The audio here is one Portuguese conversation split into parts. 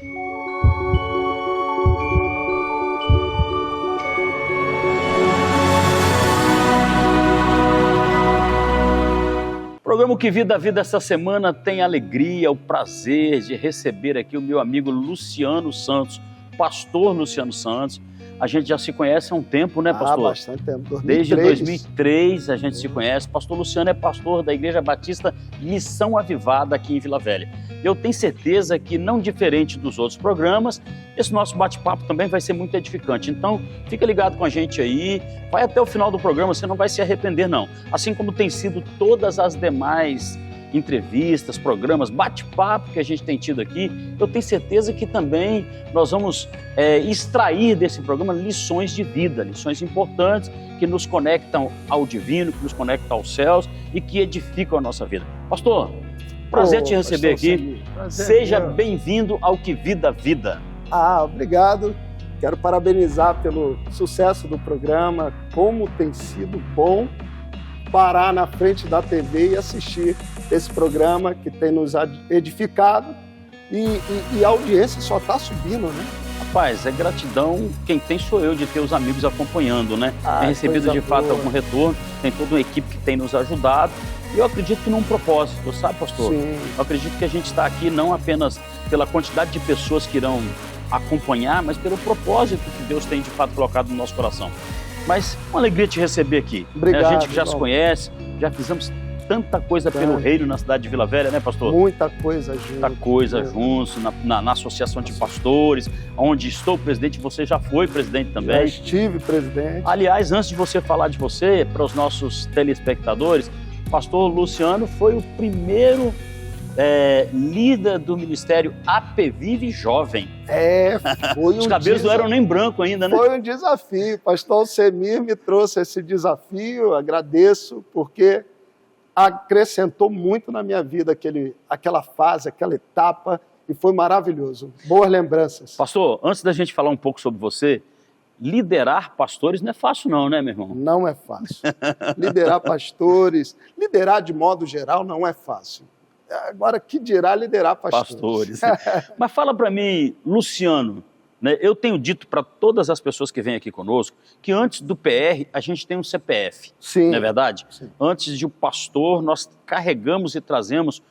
O programa Que Vida a Vida essa semana tem a alegria, o prazer de receber aqui o meu amigo Luciano Santos, pastor Luciano Santos. A gente já se conhece há um tempo, né, pastor? Bastante tempo. 2003. Desde 2003 a gente se conhece. Pastor Luciano é pastor da Igreja Batista Missão Avivada aqui em Vila Velha. Eu tenho certeza que, não diferente dos outros programas, esse nosso bate-papo também vai ser muito edificante. Então, fica ligado com a gente aí, vai até o final do programa, você não vai se arrepender não. Assim como tem sido todas as demais entrevistas, programas, bate-papo que a gente tem tido aqui, eu tenho certeza que também nós vamos extrair desse programa lições de vida, lições importantes que nos conectam ao divino, que nos conectam aos céus e que edificam a nossa vida. Pastor, prazer te receber aqui. Seja bem-vindo ao Que Vida a Vida. Obrigado. Quero parabenizar pelo sucesso do programa, como tem sido bom parar na frente da TV e assistir esse programa que tem nos edificado e a audiência só está subindo, né? Rapaz, é gratidão, quem tem sou eu de ter os amigos acompanhando, né? Tem recebido de fato algum retorno, tem toda uma equipe que tem nos ajudado e eu acredito que num propósito, sabe, pastor? Sim. Eu acredito que a gente está aqui não apenas pela quantidade de pessoas que irão acompanhar, mas pelo propósito que Deus tem de fato colocado no nosso coração. Mas uma alegria te receber aqui. Obrigado. A gente que já se conhece, já fizemos tanta coisa pelo reino na cidade de Vila Velha, né, pastor? Muita coisa junto. Muita coisa juntos, na Associação de Pastores, onde estou presidente, você já foi presidente também. Já estive presidente. Aliás, antes de você falar de você, para os nossos telespectadores, o pastor Luciano foi o primeiro líder do ministério APVive Jovem. Foi Os cabelos não eram nem branco ainda, né? Foi um desafio. Pastor Alcemir me trouxe esse desafio, agradeço, porque acrescentou muito na minha vida aquela fase, aquela etapa, e foi maravilhoso. Boas lembranças. Pastor, antes da gente falar um pouco sobre você, liderar pastores não é fácil não, né, meu irmão? Não é fácil. Liderar pastores, liderar de modo geral não é fácil. Agora, que dirá liderar pastores? Mas fala para mim, Luciano, né, eu tenho dito para todas as pessoas que vêm aqui conosco que antes do PR a gente tem um CPF, sim, não é verdade? Sim. Antes de um pastor, nós carregamos e trazemos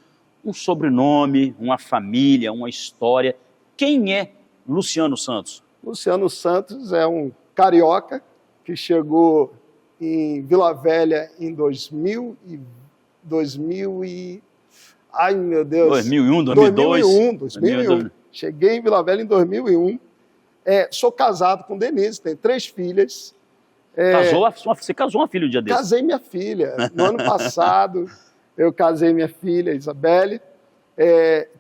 um sobrenome, uma família, uma história. Quem é Luciano Santos? Luciano Santos é um carioca que chegou em Vila Velha em 2000 e... Ai, meu Deus. 2001, 2002? 2001. Cheguei em Vila Velha em 2001. Sou casado com Denise, tenho 3 filhas. Você casou uma filha um dia desse? Casei minha filha. No ano passado, eu casei minha filha, Isabelle.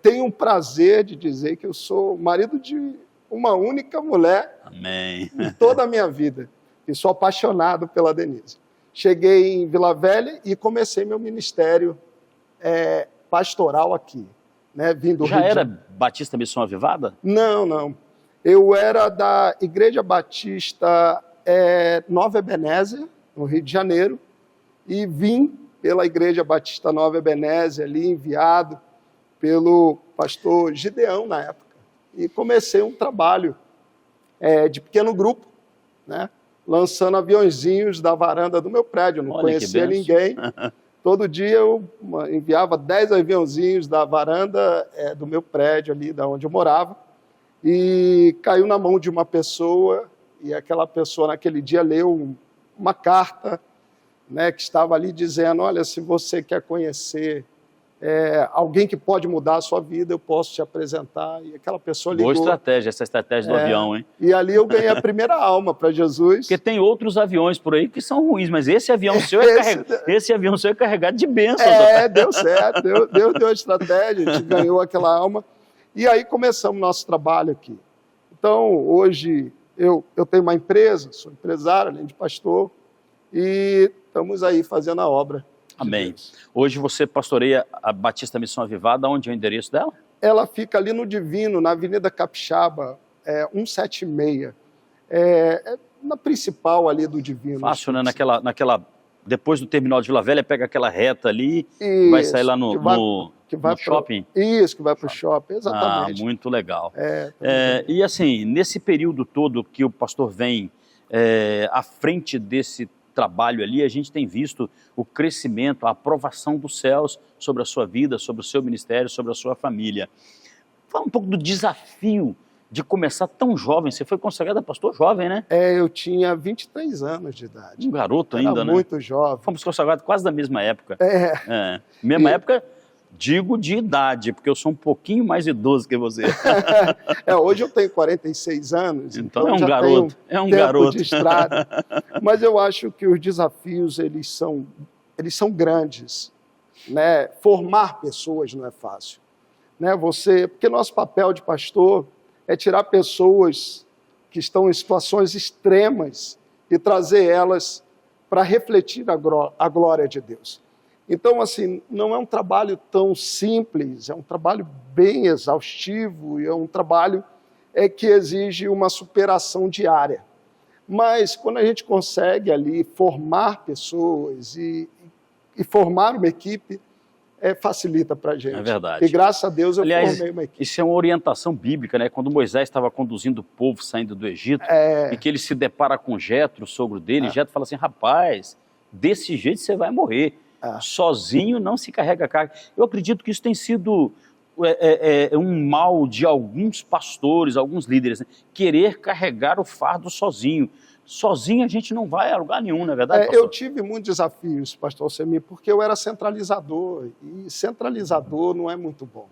Tenho o prazer de dizer que eu sou marido de uma única mulher. Amém. Em toda a minha vida. E sou apaixonado pela Denise. Cheguei em Vila Velha e comecei meu ministério pastoral aqui, né? Vindo Já era Batista Missão Avivada? Não. Eu era da Igreja Batista Nova Ebenezer, no Rio de Janeiro, e vim pela Igreja Batista Nova Ebenezer, ali enviado pelo pastor Gideão na época. E comecei um trabalho de pequeno grupo, né? Lançando aviãozinhos da varanda do meu prédio. Não conhecia ninguém. Todo dia eu enviava 10 aviãozinhos da varanda do meu prédio ali, da onde eu morava, e caiu na mão de uma pessoa, e aquela pessoa naquele dia leu uma carta, né, que estava ali dizendo, olha, se você quer conhecer alguém que pode mudar a sua vida, eu posso te apresentar. E aquela pessoa ligou. Boa estratégia, essa estratégia do avião, hein? E ali eu ganhei a primeira alma para Jesus. Porque tem outros aviões por aí que são ruins, mas esse avião seu esse avião seu é carregado de bênçãos. Deu certo, Deus deu a estratégia, a gente ganhou aquela alma. E aí começamos nosso trabalho aqui. Então, hoje, eu tenho uma empresa, sou empresário, além de pastor, e estamos aí fazendo a obra. Amém. Hoje você pastoreia a Batista Missão Avivada, onde é o endereço dela? Ela fica ali no Divino, na Avenida Capixaba, 176. Na principal ali do Divino. Fácil, né? Naquela depois do terminal de Vila Velha, pega aquela reta ali, Isso, vai sair lá no shopping? Isso, que vai para o shopping, exatamente. Muito legal. Também. E assim, nesse período todo que o pastor vem à frente desse trabalho ali, a gente tem visto o crescimento, a aprovação dos céus sobre a sua vida, sobre o seu ministério, sobre a sua família. Fala um pouco do desafio de começar tão jovem. Você foi consagrado pastor jovem, né? Eu tinha 23 anos de idade. Um garoto ainda, né? Muito jovem. Fomos consagrados quase da mesma época. Mesma época, digo de idade, porque eu sou um pouquinho mais idoso que você. Hoje eu tenho 46 anos. Então é um garoto. É um garoto. De estrada. Mas eu acho que os desafios, eles são grandes, né? Formar pessoas não é fácil, né? Porque nosso papel de pastor é tirar pessoas que estão em situações extremas e trazer elas para refletir a glória de Deus. Então, assim, não é um trabalho tão simples, é um trabalho bem exaustivo e é um trabalho que exige uma superação diária. Mas quando a gente consegue ali formar pessoas e formar uma equipe, facilita para a gente. É verdade. E graças a Deus eu formei uma equipe. Isso é uma orientação bíblica, né? Quando Moisés estava conduzindo o povo saindo do Egito, e que ele se depara com Jetro, o sogro dele, e Jetro fala assim, rapaz, desse jeito você vai morrer. Sozinho não se carrega a carga. Eu acredito que isso tem sido um mal de alguns pastores, alguns líderes, né? Querer carregar o fardo sozinho. Sozinho a gente não vai a lugar nenhum, não é verdade, pastor? Eu tive muitos desafios, pastor Alcemir, porque eu era centralizador, e centralizador não é muito bom.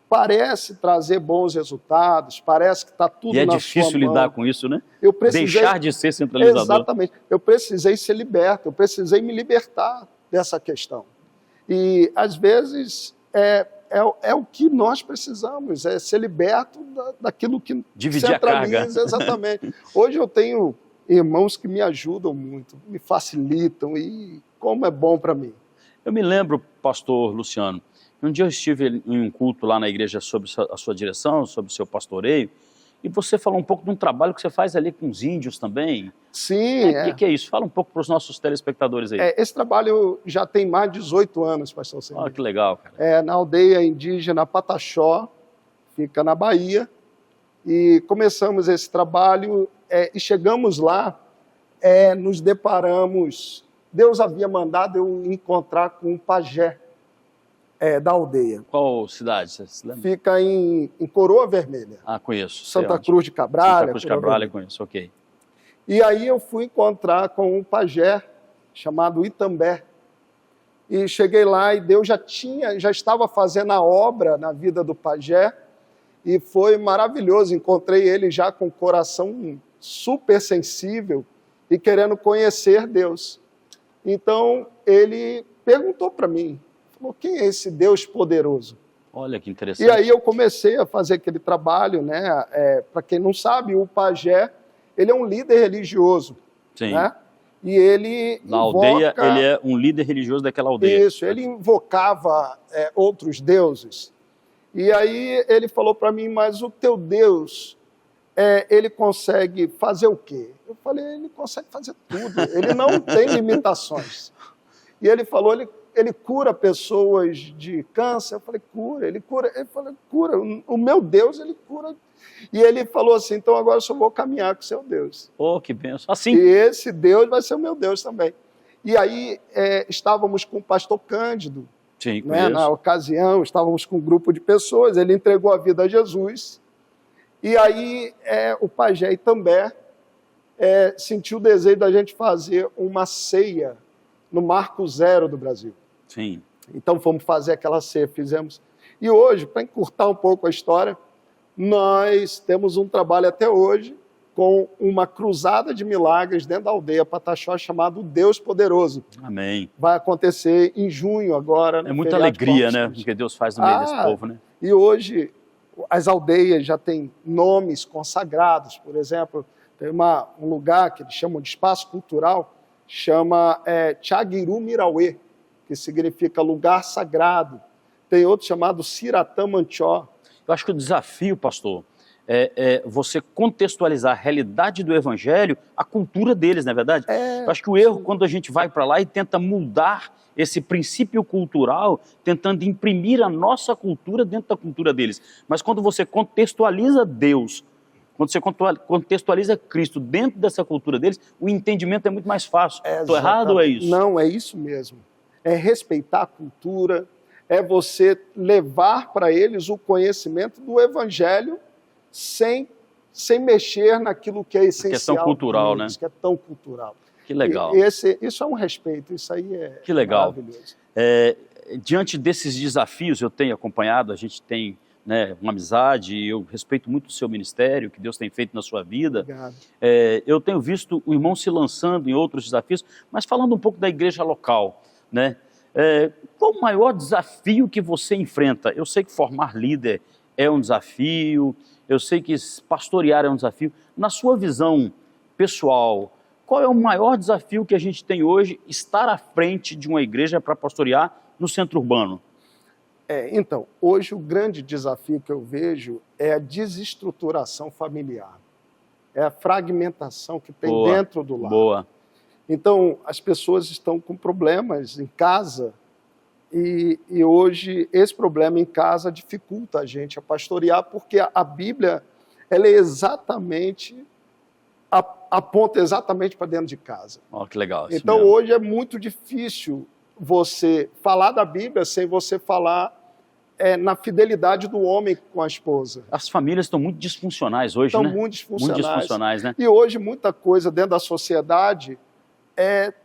Parece trazer bons resultados, parece que está tudo na sua mão. E é difícil lidar com isso, né? Deixar de ser centralizador. Exatamente. Eu precisei ser liberto, eu precisei me libertar dessa questão. E, às vezes, é o que nós precisamos, é ser liberto daquilo que dividir centraliza. A carga. Exatamente. Hoje eu tenho irmãos que me ajudam muito, me facilitam, e como é bom para mim. Eu me lembro, pastor Luciano, um dia eu estive em um culto lá na igreja sob a sua direção, sobre o seu pastoreio, e você falou um pouco de um trabalho que você faz ali com os índios também. Sim. O que é isso? Fala um pouco para os nossos telespectadores aí. Esse trabalho já tem mais de 18 anos, pastor Alcemir. Olha que legal, cara. Na aldeia indígena Pataxó, fica na Bahia, e começamos esse trabalho e chegamos lá, nos deparamos, Deus havia mandado eu encontrar com um pajé da aldeia. Qual cidade? Você se lembra? Fica em Coroa Vermelha. Conheço. Santa Cruz de Cabralha. Santa Cruz de Cabralha, conheço, ok. E aí eu fui encontrar com um pajé chamado Itambé. E cheguei lá e Deus já estava fazendo a obra na vida do pajé, e foi maravilhoso. Encontrei ele já com o coração super sensível e querendo conhecer Deus. Então ele perguntou para mim, falou, quem é esse Deus poderoso? Olha que interessante. E aí eu comecei a fazer aquele trabalho, né? Para quem não sabe, o pajé, ele é um líder religioso. Sim. Né? E ele na aldeia, ele é um líder religioso daquela aldeia. Isso, ele invocava outros deuses. E aí ele falou para mim, mas o teu Deus, ele consegue fazer o quê? Eu falei, ele consegue fazer tudo, ele não tem limitações. E ele falou, ele cura pessoas de câncer. Eu falei, cura. Ele cura. Ele falou, cura. O meu Deus, ele cura. E ele falou assim, então agora eu só vou caminhar com o seu Deus. Oh, que bênção. Assim. E esse Deus vai ser o meu Deus também. E aí estávamos com o pastor Cândido. Sim, né? Na ocasião, estávamos com um grupo de pessoas. Ele entregou a vida a Jesus. E aí o pajé Itambé sentiu o desejo da gente fazer uma ceia no Marco Zero do Brasil. Sim. Então fomos fazer aquela ceia, fizemos. E hoje, para encurtar um pouco a história, nós temos um trabalho até hoje com uma cruzada de milagres dentro da aldeia Pataxó chamado Deus Poderoso. Amém. Vai acontecer em junho agora. É muita alegria, né? O que Deus faz no meio desse povo, né? E hoje as aldeias já têm nomes consagrados. Por exemplo, tem um lugar que eles chamam de espaço cultural, chama Tchagiru Mirauê, que significa lugar sagrado. Tem outro chamado Siratã Manchó. Eu acho que o desafio, pastor, você contextualizar a realidade do evangelho, a cultura deles, não é verdade? Eu acho que o erro, quando a gente vai para lá e tenta mudar esse princípio cultural, tentando imprimir a nossa cultura dentro da cultura deles. Mas quando você contextualiza Deus, quando você contextualiza Cristo dentro dessa cultura deles, o entendimento é muito mais fácil. Estou errado ou é isso? Não, é isso mesmo. É respeitar a cultura, é você levar para eles o conhecimento do evangelho sem mexer naquilo que é essencial. A questão cultural, né? Que é tão cultural. Que legal. Isso é um respeito, isso aí é que legal. Maravilhoso. Diante desses desafios, eu tenho acompanhado, a gente tem, né, uma amizade, eu respeito muito o seu ministério, o que Deus tem feito na sua vida. Obrigado. Eu tenho visto o irmão se lançando em outros desafios, mas falando um pouco da igreja local, né? Qual o maior desafio que você enfrenta? Eu sei que formar líder é um desafio, eu sei que pastorear é um desafio. Na sua visão pessoal, qual é o maior desafio que a gente tem hoje, estar à frente de uma igreja para pastorear no centro urbano? Então, hoje o grande desafio que eu vejo é a desestruturação familiar. É a fragmentação que tem dentro do lar. Boa. Então, as pessoas estão com problemas em casa e hoje esse problema em casa dificulta a gente a pastorear, porque a Bíblia ela é exatamente, aponta exatamente para dentro de casa. Que legal. Então, hoje é muito difícil você falar da Bíblia sem você falar na fidelidade do homem com a esposa. As famílias estão muito disfuncionais hoje, estão né? Muito disfuncionais, né? E hoje muita coisa dentro da sociedade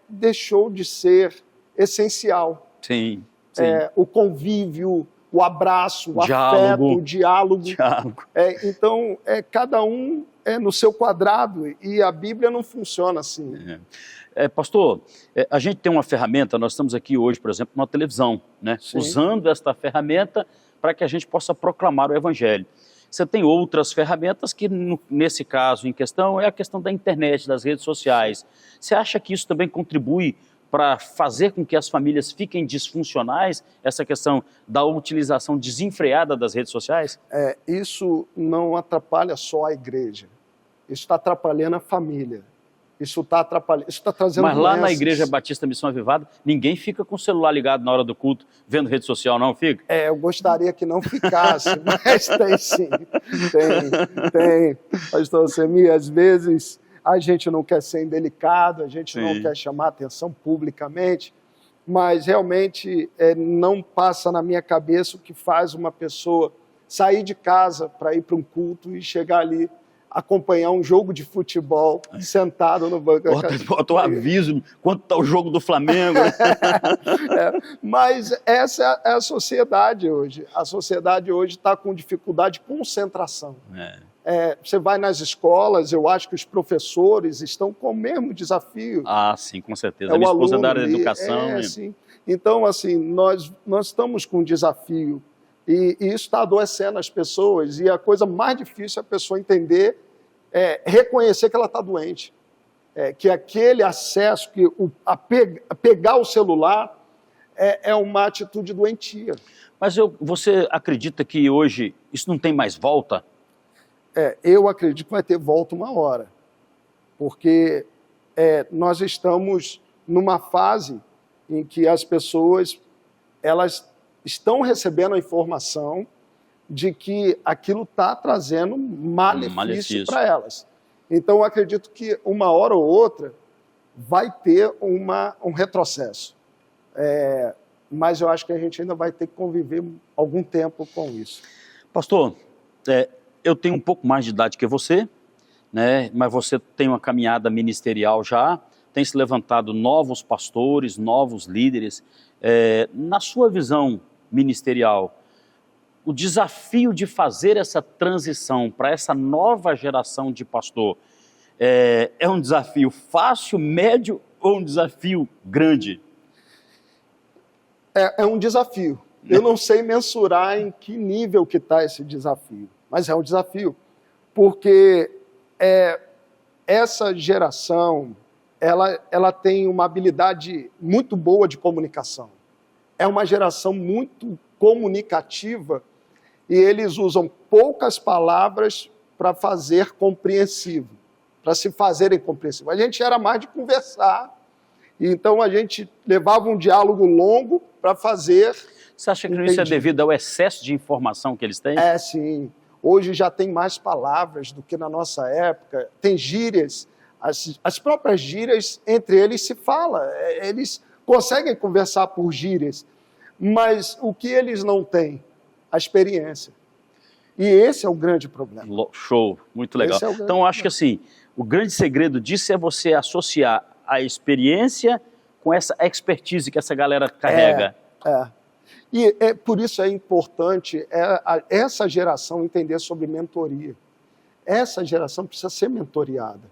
deixou de ser essencial. Sim. O convívio, o abraço, o afeto, o diálogo. Então, cada um no seu quadrado, e a Bíblia não funciona assim. Pastor, a gente tem uma ferramenta, nós estamos aqui hoje, por exemplo, numa televisão, né? Usando esta ferramenta para que a gente possa proclamar o Evangelho. Você tem outras ferramentas que, nesse caso em questão, é a questão da internet, das redes sociais. Você acha que isso também contribui para fazer com que as famílias fiquem disfuncionais, essa questão da utilização desenfreada das redes sociais? Isso não atrapalha só a igreja, isso está atrapalhando a família, isso está atrapalhando, isso está trazendo Mas doenças. Lá na Igreja Batista Missão Avivada, ninguém fica com o celular ligado na hora do culto, vendo rede social, não fica? Eu gostaria que não ficasse, mas tem sim, tem. Pastor Semi, às vezes a gente não quer ser indelicado, a gente não quer chamar atenção publicamente, mas realmente não passa na minha cabeça o que faz uma pessoa sair de casa para ir para um culto e chegar ali, acompanhar um jogo de futebol sentado no banco. Bota um aviso, quanto está o jogo do Flamengo. Mas essa é a sociedade hoje. A sociedade hoje está com dificuldade de concentração. Você vai nas escolas, eu acho que os professores estão com o mesmo desafio. Sim, com certeza. A minha esposa é da área da educação. Sim. Então, assim, nós estamos com um desafio e isso está adoecendo as pessoas, e a coisa mais difícil é a pessoa entender, reconhecer que ela está doente. Que aquele acesso, pegar o celular é uma atitude doentia. Mas você acredita que hoje isso não tem mais volta? Eu acredito que vai ter volta uma hora, porque nós estamos numa fase em que as pessoas elas estão recebendo a informação de que aquilo está trazendo malefício para elas. Então, eu acredito que uma hora ou outra vai ter um retrocesso. Mas eu acho que a gente ainda vai ter que conviver algum tempo com isso. Pastor, eu tenho um pouco mais de idade que você, né? Mas você tem uma caminhada ministerial já, tem se levantado novos pastores, novos líderes. Na sua visão ministerial, o desafio de fazer essa transição para essa nova geração de pastor é um desafio fácil, médio ou um desafio grande? É um desafio. Eu não sei mensurar em que nível que está esse desafio, mas é um desafio, porque essa geração ela tem uma habilidade muito boa de comunicação. É uma geração muito comunicativa e eles usam poucas palavras para fazer compreensivo, para se fazerem compreensível. A gente era mais de conversar, então a gente levava um diálogo longo para fazer... Você acha que isso é devido ao excesso de informação que eles têm? É, sim. Hoje já tem mais palavras do que na nossa época, tem gírias, as próprias gírias, entre eles se fala, eles conseguem conversar por gírias, mas o que eles não têm? A experiência. E esse é o grande problema. Show, muito legal. Então, eu acho que assim, o grande segredo disso é você associar a experiência com essa expertise que essa galera carrega. E por isso é importante essa geração entender sobre mentoria. Essa geração precisa ser mentoriada.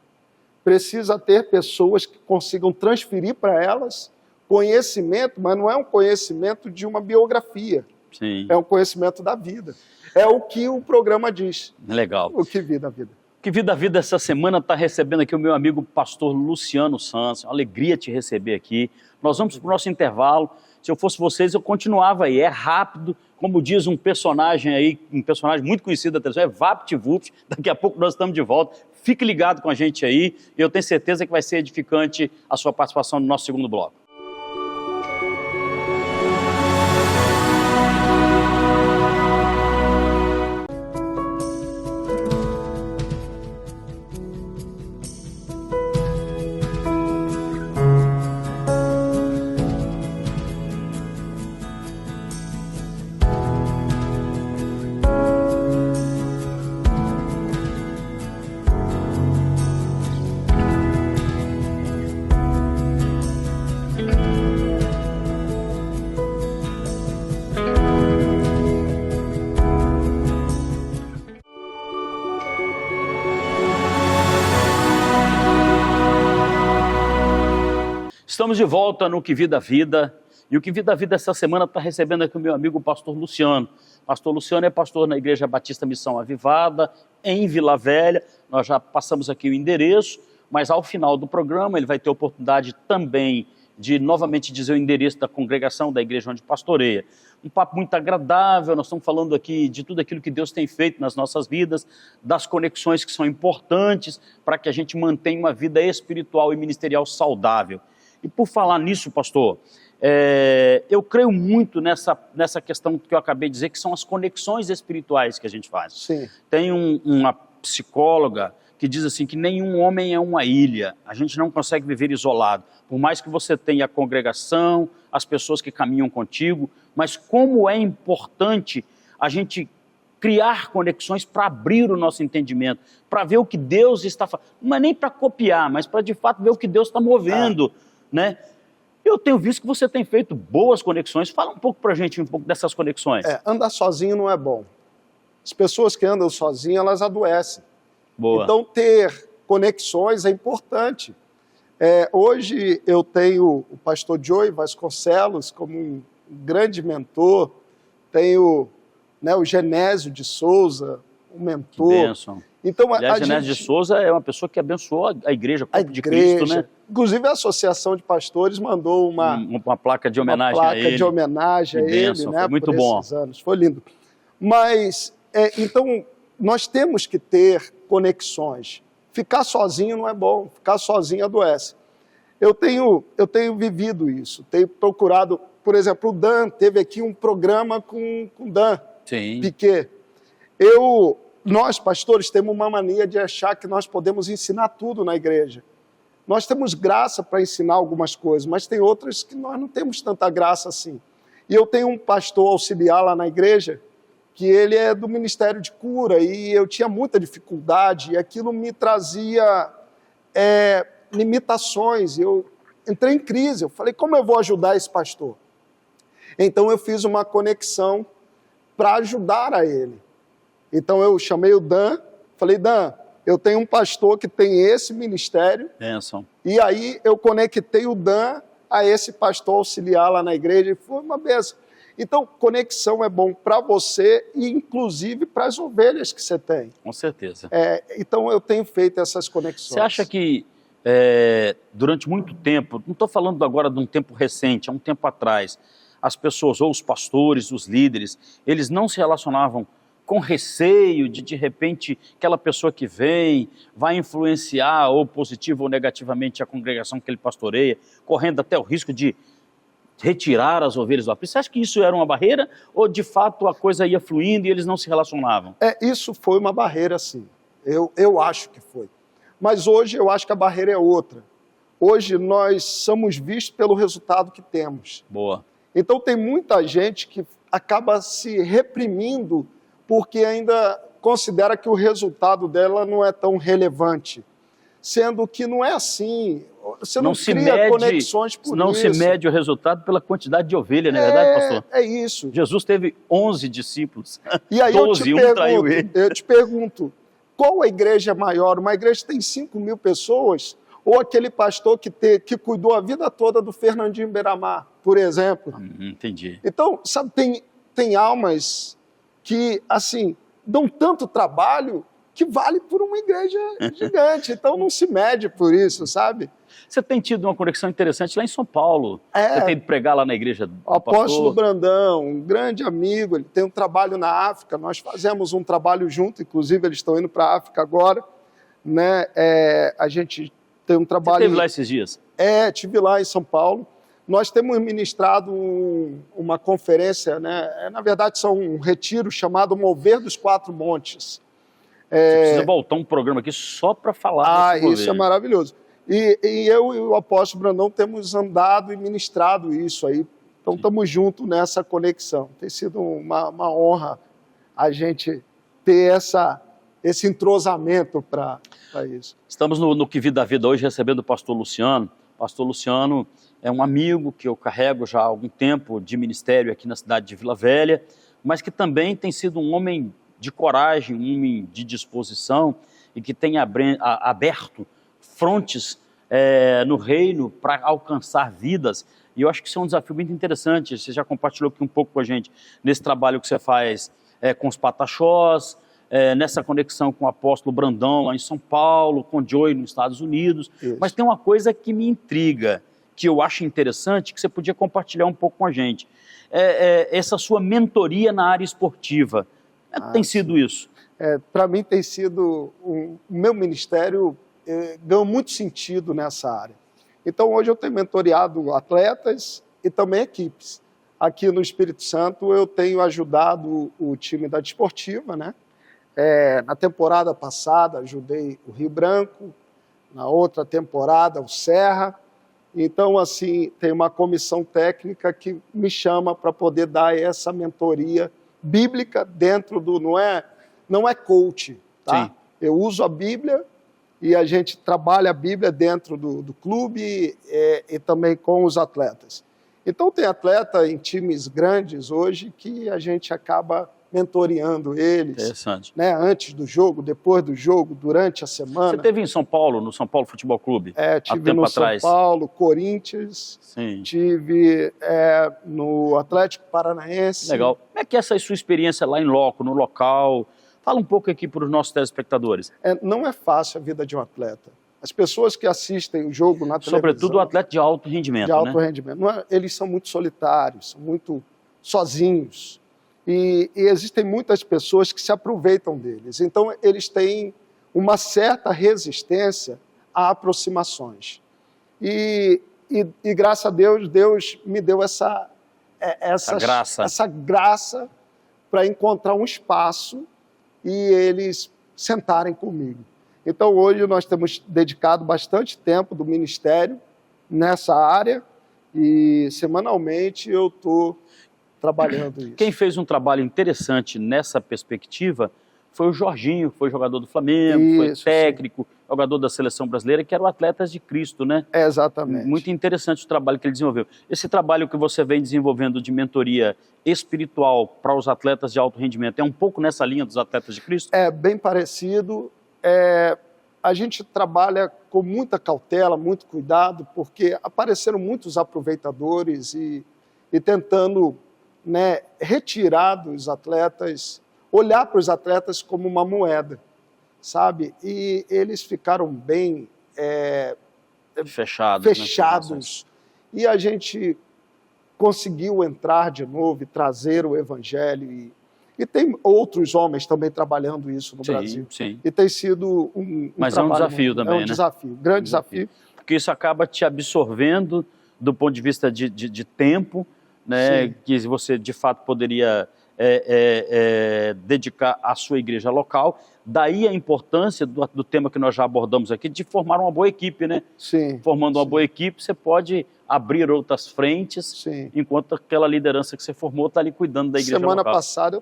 Precisa ter pessoas que consigam transferir para elas conhecimento, mas não é um conhecimento de uma biografia. Sim. É um conhecimento da vida. É o que o programa diz. Legal. O que vida a vida. O que vida a vida essa semana está recebendo aqui o meu amigo pastor Luciano Santos. Uma alegria te receber aqui. Nós vamos para o nosso intervalo. Se eu fosse vocês, eu continuava aí. É rápido, como diz um personagem aí, um personagem muito conhecido da televisão, é VaptVupt. Daqui a pouco nós estamos de volta. Fique ligado com a gente aí. Eu tenho certeza que vai ser edificante a sua participação no nosso segundo bloco. Estamos de volta no Que Vida a Vida, e o Que Vida a Vida essa semana está recebendo aqui o meu amigo pastor Luciano. Pastor Luciano é pastor na Igreja Batista Missão Avivada, em Vila Velha. Nós já passamos aqui o endereço, mas ao final do programa ele vai ter oportunidade também de novamente dizer o endereço da congregação da igreja onde pastoreia. Um papo muito agradável, nós estamos falando aqui de tudo aquilo que Deus tem feito nas nossas vidas, das conexões que são importantes para que a gente mantenha uma vida espiritual e ministerial saudável. E por falar nisso, pastor, eu creio muito nessa questão que eu acabei de dizer, que são as conexões espirituais que a gente faz. Sim. Tem uma psicóloga que diz assim, que nenhum homem é uma ilha, a gente não consegue viver isolado, por mais que você tenha a congregação, as pessoas que caminham contigo, mas como é importante a gente criar conexões para abrir o nosso entendimento, para ver o que Deus está fazendo, não é nem para copiar, mas para de fato ver o que Deus está movendo, né? Eu tenho visto que você tem feito boas conexões, fala um pouco para a gente um pouco dessas conexões. Andar sozinho não é bom. As pessoas que andam sozinhas, elas adoecem. Boa. Então, ter conexões é importante. Hoje eu tenho o pastor Joey Vasconcelos como um grande mentor, tenho o Genésio de Souza, um mentor. Que bênção. Então, aliás, Genésio de Souza é uma pessoa que abençoou a igreja, o corpo de Cristo, né? Inclusive a Associação de Pastores mandou uma placa de homenagem a ele. Uma placa de homenagem a ele, né? Foi muito bom. Esses anos. Foi lindo. Mas, então, nós temos que ter conexões. Ficar sozinho não é bom, ficar sozinho adoece. Eu tenho vivido isso, tenho procurado, por exemplo, o Dan teve aqui um programa com o Dan Piquet. Nós, pastores, temos uma mania de achar que nós podemos ensinar tudo na igreja. Nós temos graça para ensinar algumas coisas, mas tem outras que nós não temos tanta graça assim. E eu tenho um pastor auxiliar lá na igreja, que ele é do Ministério de Cura, e eu tinha muita dificuldade, e aquilo me trazia limitações. Eu entrei em crise, eu falei, como eu vou ajudar esse pastor? Então eu fiz uma conexão para ajudar a ele. Então eu chamei o Dan, falei, Dan, eu tenho um pastor que tem esse ministério. Bênção. E aí eu conectei o Dan a esse pastor auxiliar lá na igreja, e foi uma bênção. Então, conexão é bom para você e, inclusive, para as ovelhas que você tem. Com certeza. Então, eu tenho feito essas conexões. Você acha que, durante muito tempo, não estou falando agora de um tempo recente, há um tempo atrás, as pessoas, ou os pastores, os líderes, eles não se relacionavam com receio de repente, aquela pessoa que vem vai influenciar ou positivo ou negativamente a congregação que ele pastoreia, correndo até o risco de retirar as ovelhas do aprisco? Você acha que isso era uma barreira ou de fato a coisa ia fluindo e eles não se relacionavam? Isso foi uma barreira, sim. Eu acho que foi. Mas hoje eu acho que a barreira é outra. Hoje nós somos vistos pelo resultado que temos. Boa. Então tem muita gente que acaba se reprimindo porque ainda considera que o resultado dela não é tão relevante. Sendo que não é assim. Você não cria conexões por isso. Não se mede o resultado pela quantidade de ovelhas, não é verdade, pastor? É isso. Jesus teve 11 discípulos, e aí 12, um traiu ele. Eu te pergunto, qual a igreja maior? Uma igreja que tem 5.000 pessoas ou aquele pastor que cuidou a vida toda do Fernandinho Beiramar, por exemplo? Entendi. Então, sabe, tem almas que, assim, dão tanto trabalho que vale por uma igreja gigante. Então não se mede por isso, sabe? Você tem tido uma conexão interessante lá em São Paulo. Você tem ido pregar lá na igreja do o apóstolo pastor Brandão, um grande amigo, ele tem um trabalho na África, nós fazemos um trabalho junto, inclusive eles estão indo para a África agora, né? A gente tem um trabalho... Você esteve lá esses dias? Estive lá em São Paulo. Nós temos ministrado uma conferência, né? Na verdade são um retiro chamado Mover dos Quatro Montes. Você precisa voltar um programa aqui só para falar desse isso é maravilhoso. E eu e o apóstolo Brandão temos andado e ministrado isso aí. Então estamos juntos nessa conexão. Tem sido uma honra a gente ter esse entrosamento para isso. Estamos no Que Vida da Vida hoje recebendo o pastor Luciano. O pastor Luciano é um amigo que eu carrego já há algum tempo de ministério aqui na cidade de Vila Velha, mas que também tem sido um homem de coragem, um homem de disposição e que tem aberto frontes no reino para alcançar vidas. E eu acho que isso é um desafio muito interessante. Você já compartilhou aqui um pouco com a gente nesse trabalho que você faz com os Pataxós, nessa conexão com o apóstolo Brandão lá em São Paulo, com o Joey nos Estados Unidos. Isso. Mas tem uma coisa que me intriga, que eu acho interessante, que você podia compartilhar um pouco com a gente. Essa sua mentoria na área esportiva. Como é que tem sido isso? Para mim tem sido... O meu ministério ganhou muito sentido nessa área. Então hoje eu tenho mentoreado atletas e também equipes. Aqui no Espírito Santo eu tenho ajudado o time da Desportiva, né? Na temporada passada ajudei o Rio Branco, na outra temporada o Serra. Então, assim, tem uma comissão técnica que me chama para poder dar essa mentoria bíblica dentro do... Não é coach, tá? Sim. Eu uso a Bíblia e a gente trabalha a Bíblia dentro do clube e também com os atletas. Então, tem atleta em times grandes hoje que a gente acaba mentoreando eles. Interessante. Né? Antes do jogo, depois do jogo, durante a semana. Você esteve em São Paulo, no São Paulo Futebol Clube? Tive no São Paulo, Corinthians. Sim. Tive no Atlético Paranaense. Legal. Como é que é essa sua experiência lá em loco, no local? Fala um pouco aqui para os nossos telespectadores. Não é fácil a vida de um atleta. As pessoas que assistem o jogo na televisão... Sobretudo o atleta de alto rendimento, de alto rendimento. Eles são muito solitários, são muito sozinhos. E existem muitas pessoas que se aproveitam deles. Então, eles têm uma certa resistência a aproximações. E graças a Deus, Deus me deu essa graça para encontrar um espaço e eles sentarem comigo. Então, hoje nós temos dedicado bastante tempo do ministério nessa área e, semanalmente, eu estou trabalhando isso. Quem fez um trabalho interessante nessa perspectiva foi o Jorginho, que foi jogador do Flamengo, foi técnico, jogador da Seleção Brasileira, que era o Atletas de Cristo, né? Exatamente. Muito interessante o trabalho que ele desenvolveu. Esse trabalho que você vem desenvolvendo de mentoria espiritual para os atletas de alto rendimento, é um pouco nessa linha dos Atletas de Cristo? É bem parecido. A gente trabalha com muita cautela, muito cuidado, porque apareceram muitos aproveitadores e tentando, né, retirar dos atletas, olhar para os atletas como uma moeda, sabe? E eles ficaram bem fechados. E a gente conseguiu entrar de novo e trazer o evangelho. E tem outros homens também trabalhando isso no Brasil. Sim. E tem sido um Mas trabalho, é um desafio também, né? É um desafio, grande desafio. Porque isso acaba te absorvendo do ponto de vista de tempo, né? Sim. Que você, de fato, poderia dedicar à sua igreja local. Daí a importância do tema que nós já abordamos aqui, de formar uma boa equipe, né? Sim. Formando uma boa equipe, você pode abrir outras frentes, Sim. enquanto aquela liderança que você formou está ali cuidando da igreja local. Semana passada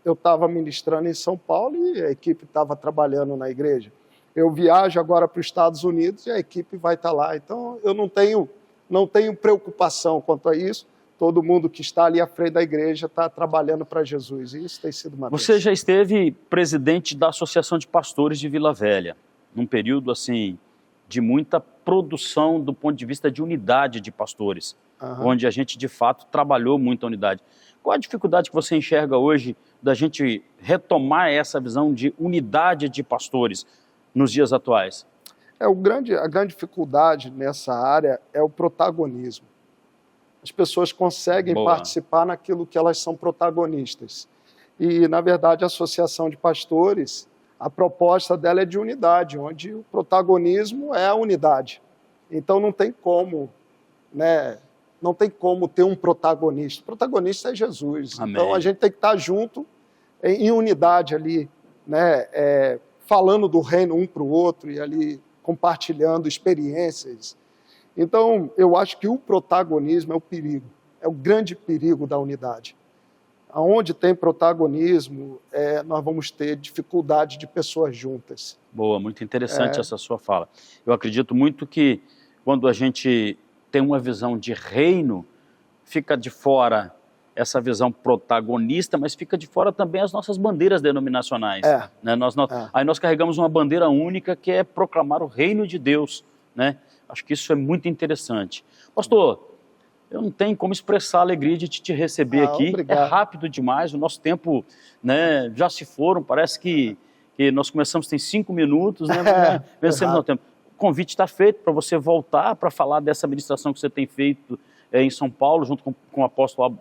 eu estava ministrando em São Paulo e a equipe estava trabalhando na igreja. Eu viajo agora para os Estados Unidos e a equipe vai estar lá. Então, eu não tenho preocupação quanto a isso. Todo mundo que está ali à frente da igreja está trabalhando para Jesus. E isso tem sido uma bênção. Você já esteve presidente da Associação de Pastores de Vila Velha, num período assim de muita produção do ponto de vista de unidade de pastores, onde a gente de fato trabalhou muito a unidade. Qual a dificuldade que você enxerga hoje da gente retomar essa visão de unidade de pastores nos dias atuais? A grande dificuldade nessa área é o protagonismo. As pessoas conseguem participar naquilo que elas são protagonistas. E, na verdade, a Associação de Pastores, a proposta dela é de unidade, onde o protagonismo é a unidade. Então, não tem como, né? Não tem como ter um protagonista. O protagonista é Jesus. Amém. Então, a gente tem que estar junto, em unidade ali, né? Falando do reino um para o outro e ali compartilhando experiências. Então, eu acho que o protagonismo é o perigo, é o grande perigo da unidade. Onde tem protagonismo, nós vamos ter dificuldade de pessoas juntas. Boa, muito interessante essa sua fala. Eu acredito muito que quando a gente tem uma visão de reino, fica de fora essa visão protagonista, mas fica de fora também as nossas bandeiras denominacionais. Né? Aí nós carregamos uma bandeira única que é proclamar o reino de Deus, né? Acho que isso é muito interessante. Pastor, eu não tenho como expressar a alegria de te receber aqui. Obrigado. É rápido demais, o nosso tempo, né, já se foram, parece que nós começamos tem 5 minutos, né? Vencemos no tempo. O convite está feito para você voltar para falar dessa ministração que você tem feito em São Paulo, junto com o apóstolo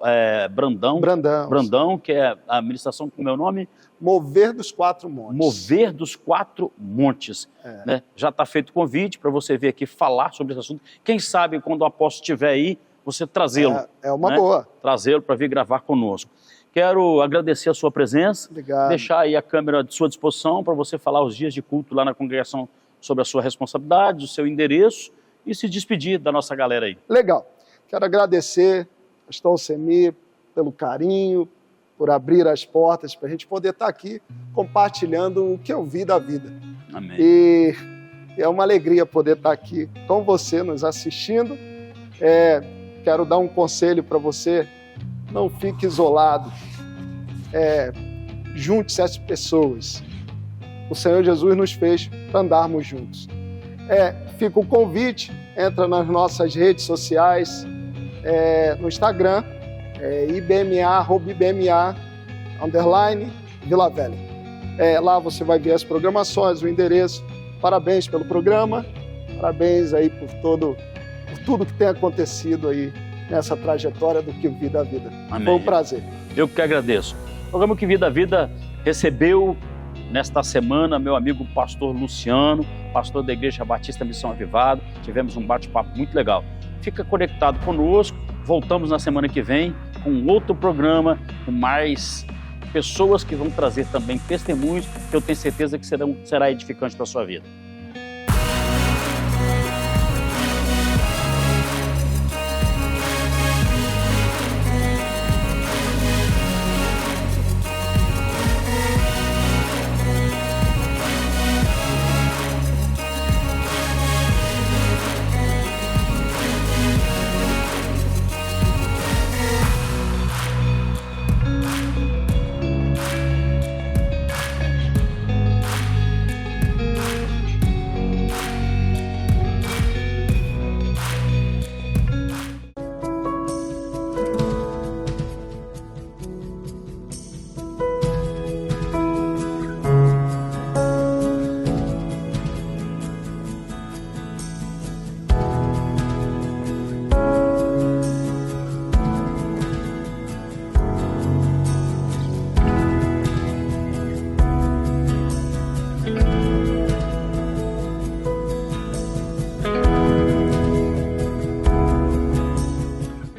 Brandão, que é a ministração com o meu nome? Mover dos 4 Montes. Mover dos 4 Montes. Né? Já está feito o convite para você vir aqui falar sobre esse assunto. Quem sabe, quando o apóstolo estiver aí, você trazê-lo. É uma boa. Trazê-lo para vir gravar conosco. Quero agradecer a sua presença. Obrigado. Deixar aí a câmera à sua disposição para você falar os dias de culto lá na congregação sobre a sua responsabilidade, o seu endereço e se despedir da nossa galera aí. Legal. Quero agradecer, pastor Alcemir, pelo carinho, por abrir as portas para a gente poder estar aqui compartilhando o que eu vi da vida. Amém. E é uma alegria poder estar aqui com você, nos assistindo. Quero dar um conselho para você, não fique isolado. Junte-se às pessoas. O Senhor Jesus nos fez para andarmos juntos. Fica o convite, entra nas nossas redes sociais, no Instagram, @IBMA_Vila Velha. Lá você vai ver as programações, o endereço. Parabéns pelo programa, parabéns aí por tudo que tem acontecido aí nessa trajetória do Que Vida a Vida. Amém. Foi um prazer. Eu que agradeço. O programa Que Vida a Vida recebeu nesta semana meu amigo pastor Luciano, pastor da Igreja Batista Missão Avivada. Tivemos um bate-papo muito legal. Fica conectado conosco, voltamos na semana que vem com outro programa, com mais pessoas que vão trazer também testemunhos que eu tenho certeza que será edificante para a sua vida.